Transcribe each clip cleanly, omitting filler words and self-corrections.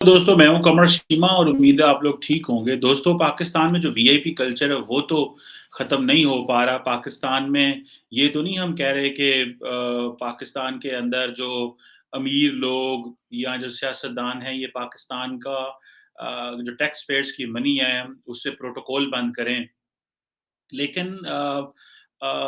दोस्तों, मैं हूँ कमर शीमा और उम्मीद है आप लोग ठीक होंगे। दोस्तों, पाकिस्तान में जो वीआईपी कल्चर है वो तो ख़त्म नहीं हो पा रहा। पाकिस्तान में ये तो नहीं हम कह रहे कि पाकिस्तान के अंदर जो अमीर लोग या जो सियासतदान हैं ये पाकिस्तान का जो टैक्स पेयर्स की मनी है उससे प्रोटोकॉल बंद करें। लेकिन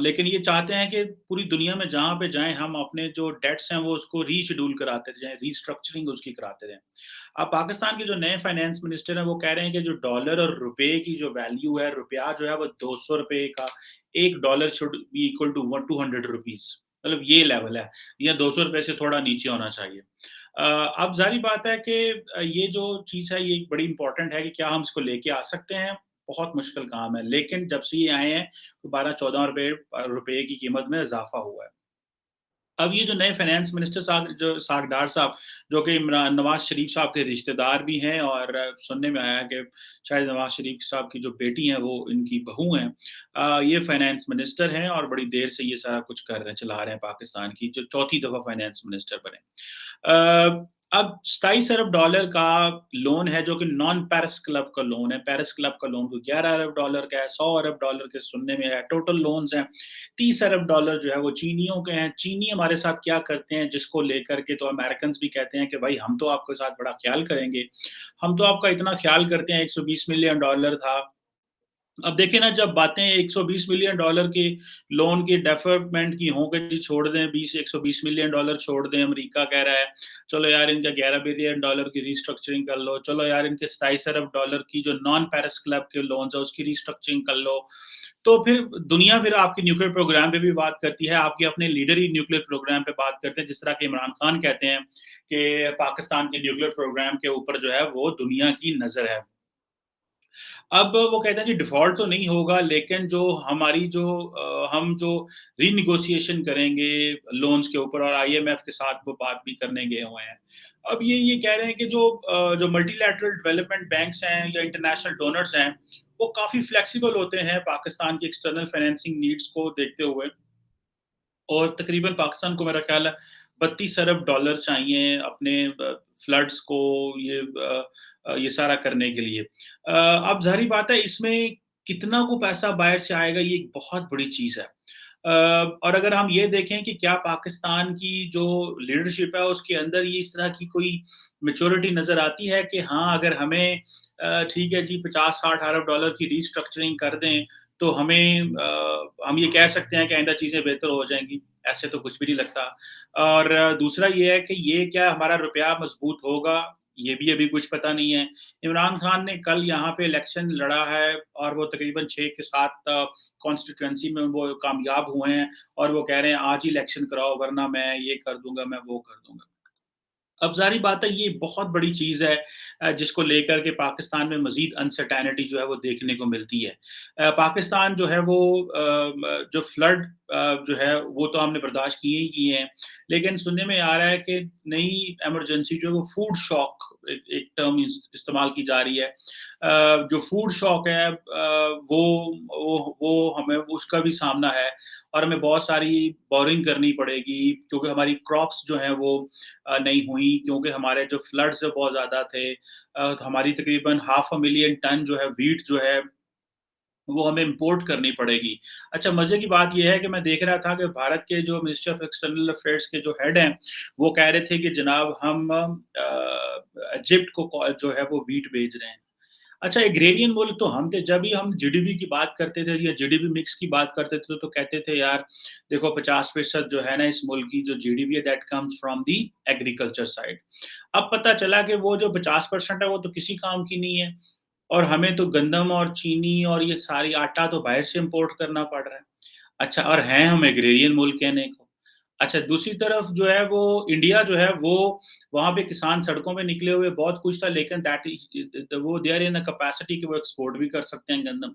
लेकिन ये चाहते हैं कि पूरी दुनिया में जहाँ पे जाएँ हम अपने जो डेट्स हैं वो उसको रीशेड्यूल कराते जाएँ, रीस्ट्रक्चरिंग उसकी कराते रहें। अब पाकिस्तान के जो नए फाइनेंस मिनिस्टर हैं वो कह रहे हैं कि जो डॉलर और रुपए की जो वैल्यू है, रुपया जो है वो ₹200 का 1 dollar should be equal to one ₹200 मतलब ये लेवल है, या ₹200 से थोड़ा नीचे होना चाहिए। अब ज़ाहिर बात है कि ये जो चीज़ है ये बड़ी इम्पोर्टेंट है कि क्या हम इसको लेके आ सकते हैं? बहुत मुश्किल काम है, लेकिन जब से ये आए हैं तो 12-14 रुपए की कीमत में इज़ाफ़ा हुआ है। अब ये जो नए फाइनेंस मिनिस्टर साहब जो सागडार साहब, जो कि इमरान नवाज़ शरीफ साहब के रिश्तेदार भी हैं और सुनने में आया है कि शायद नवाज़ शरीफ साहब की जो बेटी हैं, वो इनकी बहू हैं। ये फाइनेंस मिनिस्टर हैं और बड़ी देर से ये सारा कुछ कर रहे हैं, चला रहे हैं पाकिस्तान की, जो चौथी दफ़ा फाइनेंस मिनिस्टर बने। अब $27 अरब का लोन है, जो कि नॉन पेरिस क्लब का लोन है। पेरिस क्लब का लोन को $11 अरब का है, $100 अरब के सुनने में आया। टोटल लोन्स हैं $30 अरब जो है वो चीनियों के हैं। चीनी हमारे साथ क्या करते हैं जिसको लेकर के तो अमेरिकन्स भी कहते हैं कि भाई हम तो आपके साथ बड़ा ख़्याल करेंगे। हम तो आपका इतना ख़्याल करते हैं, $120 मिलियन था। अब देखिए ना, जब बातें $120 मिलियन के लोन की डेफरमेंट की हों कि जी छोड़ दें, 120 मिलियन डॉलर छोड़ दें, अमेरिका कह रहा है, चलो यार इनका $11 बिलियन की रिस्ट्रक्चरिंग कर लो, चलो यार इनके $27 अरब की जो नॉन पेरिस क्लब के लोन्स है उसकी रिस्ट्रक्चरिंग कर लो। तो फिर दुनिया फिर आपके न्यूक्लियर प्रोग्राम पे भी बात करती है, आपके अपने लीडर ही न्यूक्लियर प्रोग्राम पे बात करते हैं, जिस तरह के इमरान खान कहते हैं कि पाकिस्तान के न्यूक्लियर प्रोग्राम के ऊपर जो है वो दुनिया की नज़र है। अब वो कहते हैं जी डिफ़ॉल्ट तो नहीं होगा, लेकिन जो हमारी जो हम जो रीनेगोशिएशन करेंगे लोन्स के ऊपर, और आईएमएफ के साथ वो बात भी करने गए हुए हैं। अब ये कह रहे हैं कि जो मल्टीलैटरल डेवलपमेंट बैंक्स हैं या इंटरनेशनल डोनर्स हैं, वो काफ़ी फ्लेक्सिबल होते हैं पाकिस्तान की एक्सटर्नल फाइनेंसिंग नीड्स को देखते हुए। और तकरीबन पाकिस्तान को मेरा ख़्याल है $32 अरब चाहिए अपने फ्लड्स को ये सारा करने के लिए। अब ज़ाहिर बात है इसमें कितना को पैसा बाहर से आएगा, ये एक बहुत बड़ी चीज़ है। और अगर हम ये देखें कि क्या पाकिस्तान की जो लीडरशिप है उसके अंदर ये इस तरह की कोई मैच्योरिटी नज़र आती है कि हाँ, अगर हमें ठीक है जी 50-60 अरब डॉलर की रीस्ट्रक्चरिंग कर दें तो हम ये कह सकते हैं कि आइंदा चीज़ें बेहतर हो जाएँगी। ऐसे तो कुछ भी नहीं लगता। और दूसरा ये है कि ये क्या हमारा रुपया मज़बूत होगा, ये भी अभी कुछ पता नहीं है। इमरान खान ने कल यहाँ पे इलेक्शन लड़ा है और वो तकरीबन 6 के 7 कॉन्स्टिट्यूएंसी में वो कामयाब हुए हैं, और वो कह रहे हैं आज ही इलेक्शन कराओ वरना मैं ये कर दूँगा, मैं वो कर दूँगा। अब ज़ाहिर बात है ये बहुत बड़ी चीज़ है, जिसको लेकर के पाकिस्तान में मज़ीद अनसर्टेनिटी जो है वो देखने को मिलती है। पाकिस्तान जो है वो जो फ्लड जो है वो तो हमने बर्दाश्त किए ही किए हैं, लेकिन सुनने में आ रहा है कि नई इमरजेंसी जो है वो फूड शॉक एक टर्म इस्तेमाल की जा रही है। जो फूड शॉक है वो हमें उसका भी सामना है, और हमें बहुत सारी बोरिंग करनी पड़ेगी क्योंकि हमारी क्रॉप्स जो हैं वो नहीं हुई, क्योंकि हमारे जो फ्लड्स बहुत ज़्यादा थे। तो हमारी तकरीबन हाफ़ अ मिलियन टन जो है व्हीट जो है, वो हमें इम्पोर्ट करनी पड़ेगी। अच्छा, मज़े की बात ये है कि मैं देख रहा था कि भारत के जो मिनिस्ट्री ऑफ एक्सटर्नल अफ़ेयर्स के जो हेड हैं, वो कह रहे थे कि जनाब हम इजिप्ट को जो है वो व्हीट भेज रहे हैं। अच्छा, एग्रेरियन मुल्क तो हम थे, जब भी हम जीडीपी की बात करते थे या जीडीपी मिक्स की बात करते थे तो कहते थे यार देखो 50% जो है ना इस मुल्क की जो जीडीपी है that comes from the agriculture side. अब पता चला कि वो जो 50% है वो तो किसी काम की नहीं है, और हमें तो गंदम और चीनी और ये सारी आटा तो बाहर से इम्पोर्ट करना पड़ रहा है। अच्छा, और हैं हम एग्रेरियन मुल्क कहने को। अच्छा, दूसरी तरफ जो है वो इंडिया जो है वो वहाँ पे किसान सड़कों पे निकले हुए बहुत कुछ था, लेकिन दैट इज़ वो they are in a capacity कि वो एक्सपोर्ट भी कर सकते हैं गंदम।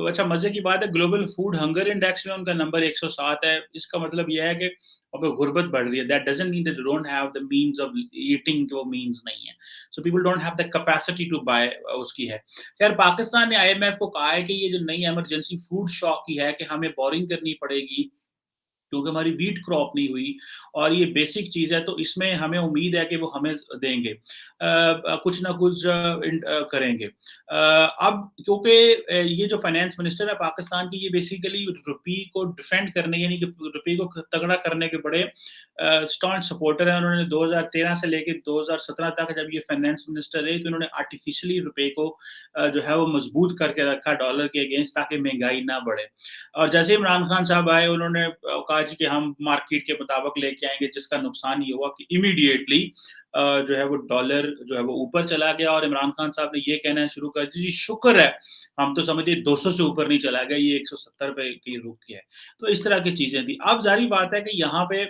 अच्छा, मज़े की बात है ग्लोबल फूड हंगर इंडेक्स में उनका नंबर 107 है। इसका मतलब ये है कि वहाँ पे गुर्बत बढ़ रही है। That doesn't mean that they don't have the means of eating, वो मीन्स नहीं है। So people don't have the capacity to buy उसकी है। खैर, पाकिस्तान ने आईएमएफ को कहा है कि ये जो नई इमरजेंसी फूड शॉक की है कि हमें बोरिंग करनी पड़ेगी, क्योंकि हमारी व्हीट क्रॉप नहीं हुई और ये बेसिक चीज़ है, तो इसमें हमें उम्मीद है कि वो हमें देंगे। कुछ ना कुछ करेंगे। अब क्योंकि ये जो फाइनेंस मिनिस्टर है पाकिस्तान की, ये बेसिकली रुपये को डिफेंड करने, यानी कि रुपये को तगड़ा करने के बड़े स्टॉन्च सपोर्टर हैं। उन्होंने 2013 से लेके 2017 तक जब ये फाइनेंस मिनिस्टर रहे, तो इन्होंने आर्टिफिशियली रुपये को जो है वो मजबूत करके रखा डॉलर के अगेंस्ट, ताकि महंगाई ना बढ़े। और जैसे इमरान खान साहब आए, उन्होंने कहा जी कि हम मार्केट के मुताबिक लेके आएँगे, जिसका नुकसान ये हुआ कि इमीडिएटली जो है वो डॉलर जो है वो ऊपर चला गया, और इमरान खान साहब ने ये कहना शुरू कर दिया, जी शुक्र है, हम तो समझिए 200 से ऊपर नहीं चला गया, ये 170 पे ही रुक गया है। तो इस तरह की चीज़ें थी। अब ज़ाहिर बात है कि यहाँ पे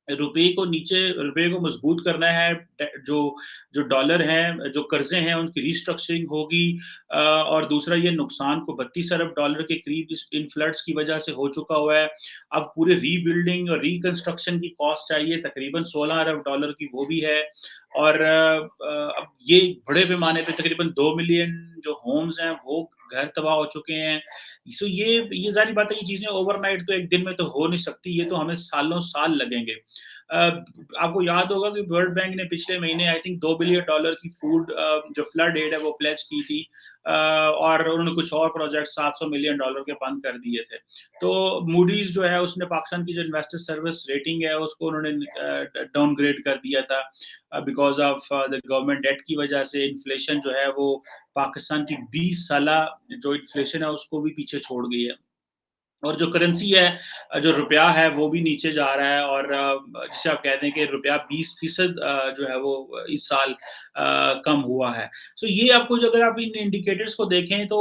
रुपये को मजबूत करना है, जो जो डॉलर हैं, जो कर्ज़े हैं, उनकी रीस्ट्रक्चरिंग होगी। और दूसरा, ये नुकसान को 32 अरब डॉलर के करीब इस इन फ्लड्स की वजह से हो चुका हुआ है। अब पूरे रीबिल्डिंग और रिकंस्ट्रक्शन की कॉस्ट चाहिए तकरीबन 16 अरब डॉलर की, वो भी है। और अब ये बड़े पैमाने पे तकरीबन 2 मिलियन जो होम्स हैं, वो घर तबाह हो चुके हैं। सो ये ज़ाहिर बात है, ये चीज़ें ओवरनाइट तो एक दिन में तो हो नहीं सकती, ये तो हमें सालों-साल लगेंगे। आपको याद होगा कि वर्ल्ड बैंक ने पिछले महीने आई थिंक 2 बिलियन डॉलर की फूड जो फ्लड एड है वो प्लेज की थी। और उन्होंने कुछ और प्रोजेक्ट 700 मिलियन डॉलर के बंद कर दिए थे। तो मूडीज जो है, उसने पाकिस्तान की जो इन्वेस्टर सर्विस रेटिंग है उसको उन्होंने डाउनग्रेड कर दिया था, because of the government debt की वजह से। इन्फ्लेशन जो है वो पाकिस्तान की 20 साला जो इन्फ्लेशन है उसको भी पीछे छोड़ गई है। और जो करेंसी है, जो रुपया है, वो भी नीचे जा रहा है। और जिसे आप कहते हैं कि रुपया 20% जो है वो इस साल कम हुआ है। सो ये आपको, जो अगर आप इन इंडिकेटर्स को देखें तो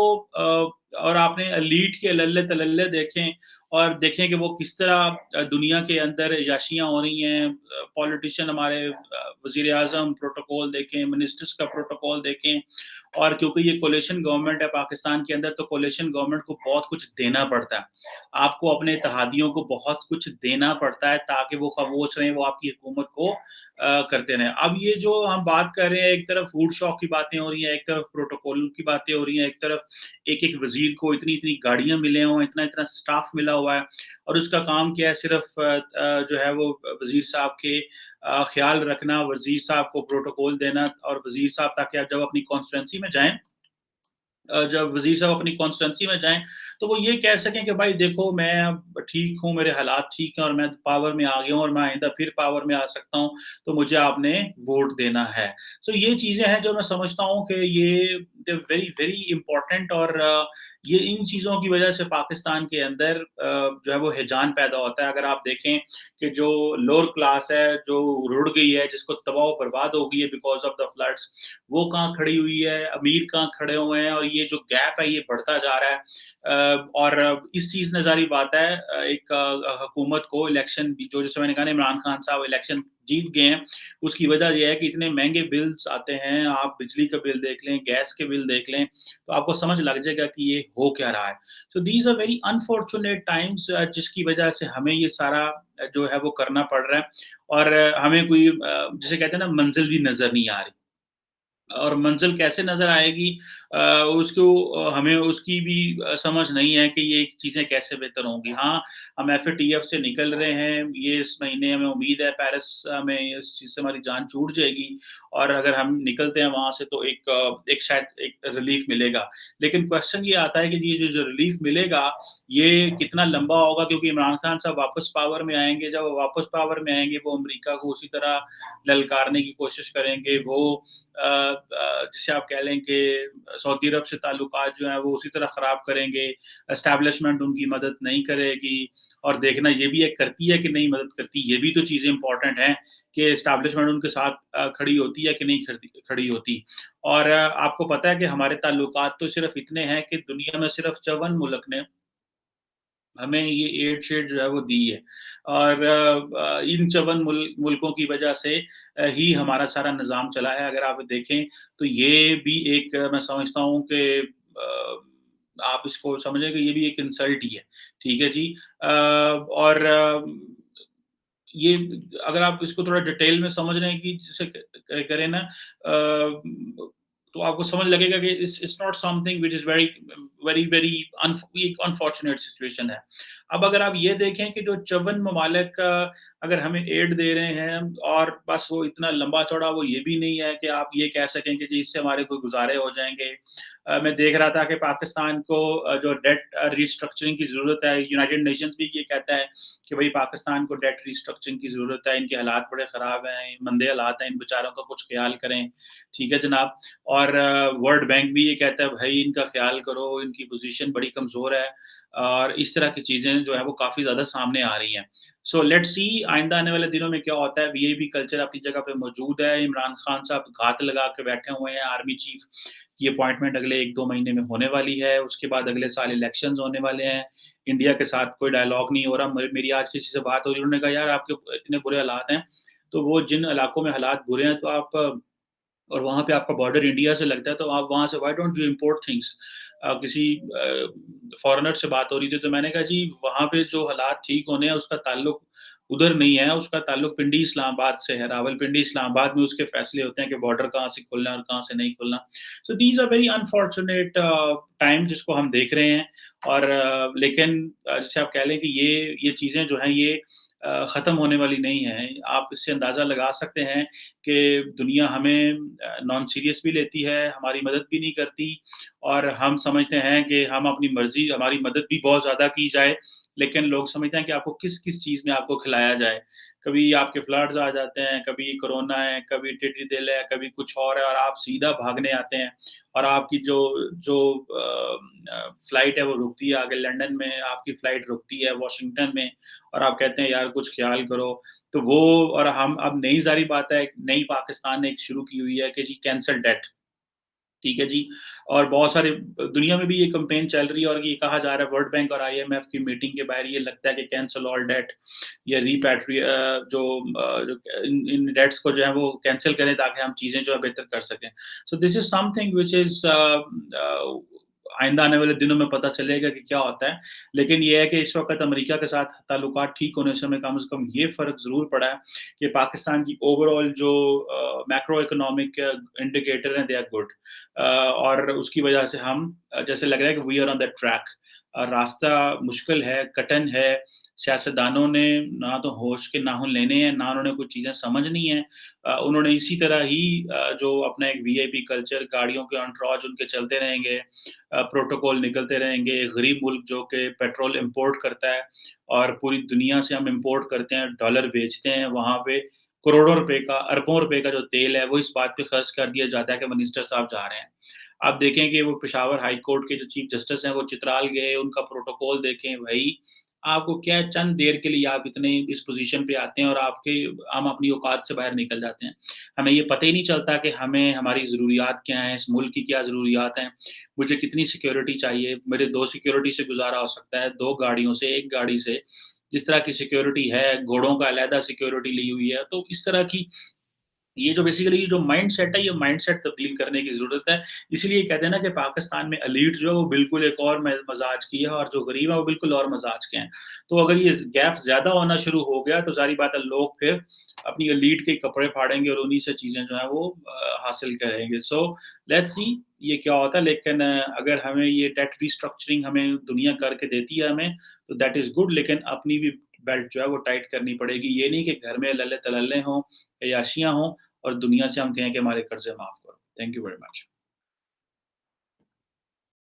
और आपने एलीट के लल्ले-तलल्ले देखें और देखें कि वो किस तरह दुनिया के अंदर याशियाँ हो रही हैं। पॉलिटिशियन हमारे वज़ीर-ए-आज़म प्रोटोकॉल देखें, मिनिस्टर्स का प्रोटोकॉल देखें। और क्योंकि ये कोalition गवर्नमेंट है पाकिस्तान के अंदर, तो कोalition गवर्नमेंट को बहुत कुछ देना पड़ता है। आपको अपने इत्तेहादियों को बहुत कुछ देना पड़ता है, ताकि वो खामोश रहें, वो आपकी हुकूमत को करते रहें। अब ये जो हम बात कर रहे हैं, एक तरफ फूड शॉक की बातें हो रही हैं, एक तरफ प्रोटोकॉल की बातें हो रही हैं, एक तरफ एक-एक वज़ीर को इतनी-इतनी गाड़ियाँ मिले हों, इतना-इतना स्टाफ मिला हुआ है, और उसका काम क्या है, सिर्फ़ जो है वो वज़ीर साहब के ख़्याल रखना, वज़ीर साहब को प्रोटोकॉल देना, और वज़ीर साहब, ताकि आप जब अपनी कॉन्स्टिट्यूएंसी में जाएँ, जब वज़ीर साहब अपनी कॉन्स्टिट्यूएंसी में जाएँ, तो वो ये कह सकें कि भाई देखो, मैं अब ठीक हूँ, मेरे हालात ठीक हैं और मैं पावर में आ गया हूँ और मैं आइंदा फिर पावर में आ सकता हूँ, तो मुझे आपने वोट देना है। सो ये चीज़ें हैं जो मैं समझता हूँ कि ये दे वेरी, वेरी इम्पोर्टेंट। और ये इन चीज़ों की वज़ह से पाकिस्तान के अंदर जो है वो हिजान पैदा होता है। अगर आप देखें कि जो लोअर क्लास है, जो रुड़ गई है, जिसको तबाह व बर्बाद हो गई है बिकॉज़ ऑफ द फ्लड्स, वो कहाँ खड़ी हुई है, अमीर कहाँ खड़े हुए हैं, और ये जो गैप है ये बढ़ता जा रहा है। और इस चीज़ ने, ज़ाहिर बात है, एक हुकूमत को इलेक्शन भी, जो जैसे मैंने कहा ना, इमरान खान साहब इलेक्शन जीत गए हैं, उसकी वजह ये है कि इतने महँगे बिल्स आते हैं, आप बिजली का बिल देख लें, गैस के बिल देख लें, तो आपको समझ लग जाएगा कि ये हो क्या रहा है। So these are very unfortunate times, जिसकी वजह से हमें ये सारा जो है वो करना पड़ रहा है। और हमें कोई जिसे कहते हैं ना, मंज़िल भी नज़र नहीं आ रही। और मंज़िल कैसे नज़र आएगी, उसको हमें उसकी भी समझ नहीं है कि ये चीज़ें कैसे बेहतर होंगी। हाँ, हम एफएटीएफ से निकल रहे हैं, ये इस महीने हमें उम्मीद है पेरिस में इस चीज़ से हमारी जान छूट जाएगी, और अगर हम निकलते हैं वहाँ से, तो एक शायद एक रिलीफ़ मिलेगा। लेकिन क्वेश्चन ये आता है कि ये जो रिलीफ़ मिलेगा, ये कितना लंबा होगा, क्योंकि इमरान खान साहब वापस पावर में आएँगे, जब वो वापस पावर में आएँगे, वो अमेरिका को उसी तरह ललकारने की कोशिश करेंगे। वो जिसे आप कह लें कि सऊदी अरब से ताल्लुकात जो हैं वो उसी तरह ख़राब करेंगे, एस्टेब्लिशमेंट उनकी मदद नहीं करेगी, और देखना ये भी है करती है कि नहीं मदद करती, ये भी तो चीज़ें इम्पोर्टेंट हैं कि एस्टेब्लिशमेंट उनके साथ खड़ी होती है कि नहीं खड़ी होती। और आपको पता है कि हमारे ताल्लुकात तो सिर्फ़ इतने हैं कि दुनिया में सिर्फ़ 54 मुल्क ने हमें ये एड शेड जो है वो दी है। और इन 54 मुल्कों की वजह से ही हमारा सारा निज़ाम चला है। अगर आप देखें, तो ये भी एक मैं समझता हूँ कि आप इसको समझें कि ये भी एक इंसल्ट ही है। ठीक है जी? और ये, अगर आप इसको थोड़ा डिटेल में समझ रहे हैं कि जैसे करें ना, तो आपको समझ लगेगा कि it's it's not something which is very very very unfortunate situation है। अब अगर आप ये देखें कि जो 54 ममालिक अगर हमें एड दे रहे हैं और बस वो इतना लंबा-चौड़ा वो ये भी नहीं है कि आप ये कह सकें कि जी इससे हमारे कोई गुज़ारे हो जाएँगे। मैं देख रहा था कि पाकिस्तान को जो डेट रिस्ट्रक्चरिंग की ज़रूरत है, यूनाइटेड नेशंस भी ये कहता है कि भई पाकिस्तान को डेट रिस्ट्रक्चरिंग की ज़रूरत है, इनके हालात बड़े ख़राब हैं, मंदे हालात हैं, इन बेचारों का कुछ ख़्याल करें। ठीक है जनाब। और वर्ल्ड बैंक भी ये कहता है भई इनका ख़्याल करो, इनकी पोज़ीशन बड़ी कमज़ोर है और इस तरह की चीज़ें जो है वो काफ़ी ज़्यादा सामने आ रही हैं। सो लेट्स सी आइंदा आने वाले दिनों में क्या होता है। वीआईपी कल्चर अपनी जगह पे मौजूद है। इमरान खान साहब घात लगा के बैठे हुए हैं। आर्मी चीफ़ की अपॉइंटमेंट अगले 1-2 महीने में होने वाली है। उसके बाद अगले साल इलेक्शंस होने वाले हैं। इंडिया के साथ कोई डायलॉग नहीं हो रहा। मेरी आज किसी से बात हो रही, उन्होंने कहा यार आपके इतने बुरे हालात हैं, तो वो जिन इलाकों में हालात बुरे हैं तो आप और वहाँ पे आपका बॉर्डर इंडिया से लगता है, तो आप वहाँ से why don't you import things? किसी फॉरेनर से बात हो रही थी, तो मैंने कहा जी वहाँ पे जो हालात ठीक होने हैं उसका ताल्लुक उधर नहीं है, उसका ताल्लुक पिंडी इस्लामाबाद से है। रावलपिंडी इस्लामाबाद में उसके फैसले होते हैं कि बॉर्डर कहाँ से खुलना है और कहाँ से नहीं खुलना। So these are very unfortunate time जिसको हम देख रहे हैं। और लेकिन जैसे आप कह लें कि ये चीज़ें जो हैं ये ख़त्म होने वाली नहीं हैं। आप इससे अंदाज़ा लगा सकते हैं कि दुनिया हमें नॉन सीरियस भी लेती है, हमारी मदद भी नहीं करती और हम समझते हैं कि हम अपनी मर्ज़ी हमारी मदद भी बहुत ज़्यादा की जाए, लेकिन लोग समझते हैं कि आपको किस-किस चीज़ में आपको खिलाया जाए। कभी आपके फ्लड्स आ जाते हैं, कभी कोरोना है, कभी टिड्डी दल है, कभी कुछ और है और आप सीधा भागने आते हैं और आपकी जो जो फ्लाइट है वो रुकती है आगे लंदन में, आपकी फ्लाइट रुकती है वॉशिंगटन में और आप कहते हैं यार कुछ ख़्याल करो। तो वो और हम अब नई ज़ारी बात है, नई पाकिस्तान ने एक शुरू की हुई है कि जी कैंसल डेट, ठीक है जी। और बहुत सारे दुनिया में भी ये कैम्पेन चल रही है और ये कहा जा रहा है वर्ल्ड बैंक और आईएमएफ की मीटिंग के बाहर ये लगता है कि कैंसल ऑल डेट या जो इन डेट्स को जो है वो कैंसल करें ताकि हम चीज़ें जो है बेहतर कर सकें। So this is something which is आइंदा आने वाले दिनों में पता चलेगा कि क्या होता है। लेकिन ये है कि इस वक़्त अमेरिका के साथ ताल्लुकात ठीक होने से हमें कम से कम ये फ़र्क ज़रूर पड़ा है कि पाकिस्तान की ओवरऑल जो मैक्रो इकोनॉमिक इंडिकेटर हैं, दे आर गुड। और उसकी वजह से हम जैसे लग रहा है कि we are on that track. रास्ता मुश्किल है, कठिन है। सियासतदानों ने ना तो होश के नाखून लेने हैं, ना उन्होंने कुछ चीज़ें समझनी हैं। उन्होंने इसी तरह ही जो अपना एक वीआईपी कल्चर, गाड़ियों के एंटोurage उनके चलते रहेंगे, प्रोटोकॉल निकलते रहेंगे। गरीब मुल्क जो कि पेट्रोल इम्पोर्ट करता है और पूरी दुनिया से हम इम्पोर्ट करते हैं, डॉलर बेचते हैं, वहाँ पे करोड़ों रुपए का, अरबों रुपए का जो तेल है, वो इस बात पे खर्च कर दिया जाता है कि मिनिस्टर साहब जा रहे हैं। आप देखें कि वो पेशावर हाई कोर्ट के जो चीफ जस्टिस हैं, वो चित्राल गए, उनका प्रोटोकॉल देखें, भई आपको क्या है चंद देर के लिए आप इतने इस पोज़ीशन पे आते हैं और हम अपनी औकात से बाहर निकल जाते हैं। हमें ये पता ही नहीं चलता कि हमें हमारी ज़रूरियात क्या हैं, इस मुल्क की क्या ज़रूरियात हैं, मुझे कितनी सिक्योरिटी चाहिए, मेरे 2 सिक्योरिटी से गुज़ारा हो सकता है, 2 गाड़ियों से, 1 गाड़ी से। जिस तरह की सिक्योरिटी है, घोड़ों का अलहदा सिक्योरिटी ली हुई है, तो इस तरह की ये जो बेसिकली ये जो माइंडसेट है, ये माइंडसेट तब्दील करने की ज़रूरत है। इसीलिए कहते हैं ना कि पाकिस्तान में एलीट जो है वो बिल्कुल एक और मज़ाज की है और जो गरीब है वो बिल्कुल और मज़ाज के हैं। तो अगर ये गैप ज़्यादा होना शुरू हो गया तो ज़ाहिर बात है लोग फिर अपनी एलीट के कपड़े फाड़ेंगे और उन्हीं से चीज़ें जो हैं वो हासिल करेंगे। सो लेट्स सी ये क्या होता है, लेकिन अगर हमें ये डेट रिस्ट्रक्चरिंग हमें दुनिया करके देती है हमें, तो दैट इज़ गुड, लेकिन अपनी भी बेल्ट जो है वो टाइट करनी पड़ेगी। ये नहीं कि घर में लल्ले-तलल्ले हों, अय्याशियाँ हों और दुनिया से हम कहें कि हमारे कर्ज़े माफ़ करो। Thank you very much.